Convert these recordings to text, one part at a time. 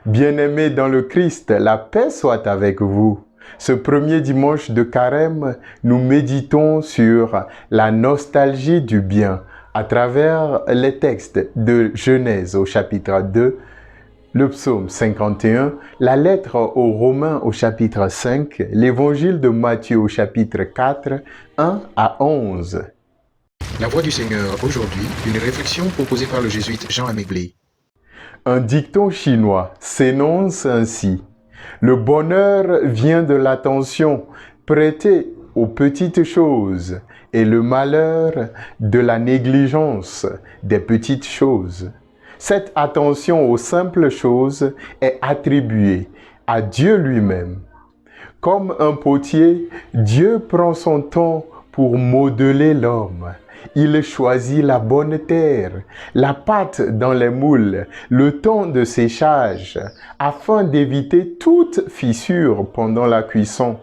Bien-aimés dans le Christ, la paix soit avec vous. Ce premier dimanche de Carême, nous méditons sur la nostalgie du bien à travers les textes de Genèse au chapitre 2, le psaume 51, la lettre aux Romains au chapitre 5, l'évangile de Matthieu au chapitre 4, 1 à 11. La voix du Seigneur aujourd'hui, une réflexion proposée par le jésuite Jean Amegli. Un dicton chinois s'énonce ainsi: le bonheur vient de l'attention prêtée aux petites choses et le malheur de la négligence des petites choses. Cette attention aux simples choses est attribuée à Dieu lui-même. Comme un potier, Dieu prend son temps pour modeler l'homme. Il choisit la bonne terre, la pâte dans les moules, le temps de séchage, afin d'éviter toute fissure pendant la cuisson.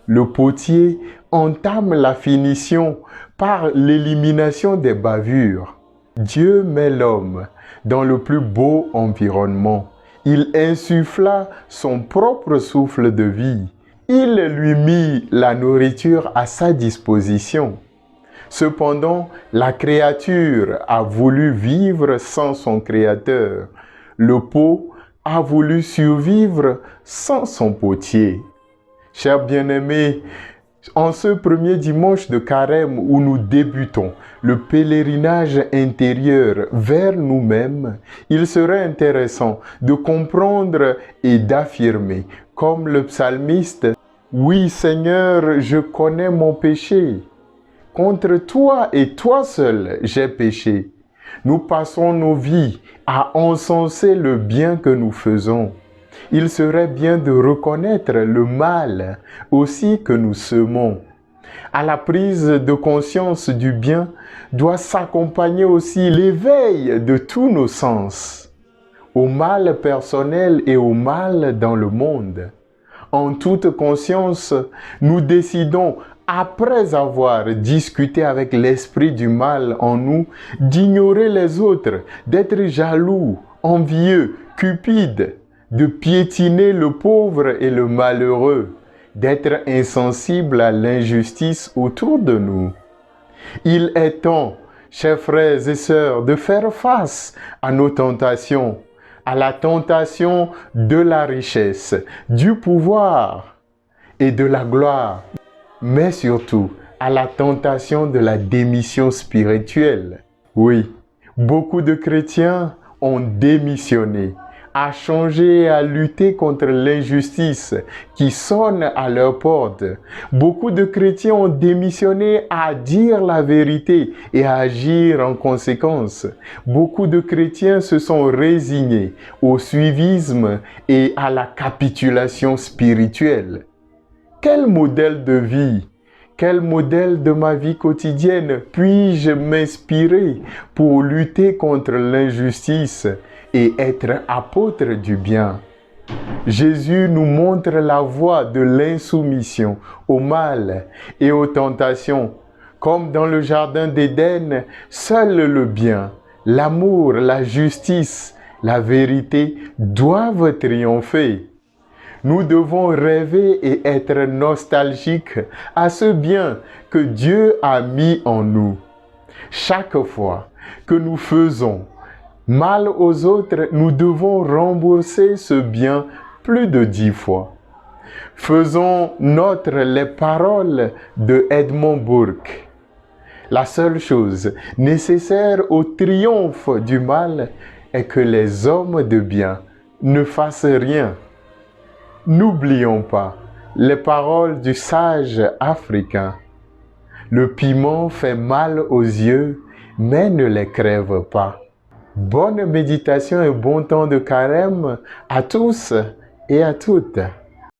Le potier entame la finition par l'élimination des bavures. Dieu met l'homme dans le plus beau environnement. Il insuffla son propre souffle de vie. Il lui mit la nourriture à sa disposition. Cependant, la créature a voulu vivre sans son créateur. Le pot a voulu survivre sans son potier. Chers bien-aimés, en ce premier dimanche de Carême où nous débutons le pèlerinage intérieur vers nous-mêmes, il serait intéressant de comprendre et d'affirmer, comme le psalmiste: « Oui Seigneur, je connais mon péché. Contre toi et toi seul, j'ai péché. » Nous passons nos vies à encenser le bien que nous faisons. Il serait bien de reconnaître le mal aussi que nous semons. À la prise de conscience du bien doit s'accompagner aussi l'éveil de tous nos sens, au mal personnel et au mal dans le monde. En toute conscience, nous décidons, après avoir discuté avec l'esprit du mal en nous, d'ignorer les autres, d'être jaloux, envieux, cupides, de piétiner le pauvre et le malheureux, d'être insensible à l'injustice autour de nous. Il est temps, chers frères et sœurs, de faire face à nos tentations, à la tentation de la richesse, du pouvoir et de la gloire, mais surtout à la tentation de la démission spirituelle. Oui, beaucoup de chrétiens ont démissionné, à changer et à lutter contre l'injustice qui sonne à leur porte. Beaucoup de chrétiens ont démissionné à dire la vérité et à agir en conséquence. Beaucoup de chrétiens se sont résignés au suivisme et à la capitulation spirituelle. Quel modèle de vie, quel modèle de ma vie quotidienne puis-je m'inspirer pour lutter contre l'injustice et être apôtre du bien? Jésus nous montre la voie de l'insoumission au mal et aux tentations. Comme dans le jardin d'Éden, seul le bien, l'amour, la justice, la vérité doivent triompher. Nous devons rêver et être nostalgiques à ce bien que Dieu a mis en nous. Chaque fois que nous faisons mal aux autres, nous devons rembourser ce bien plus de 10 fois. Faisons nôtres les paroles de Edmond Burke. La seule chose nécessaire au triomphe du mal est que les hommes de bien ne fassent rien. N'oublions pas les paroles du sage africain. Le piment fait mal aux yeux, mais ne les crève pas. Bonne méditation et bon temps de carême à tous et à toutes.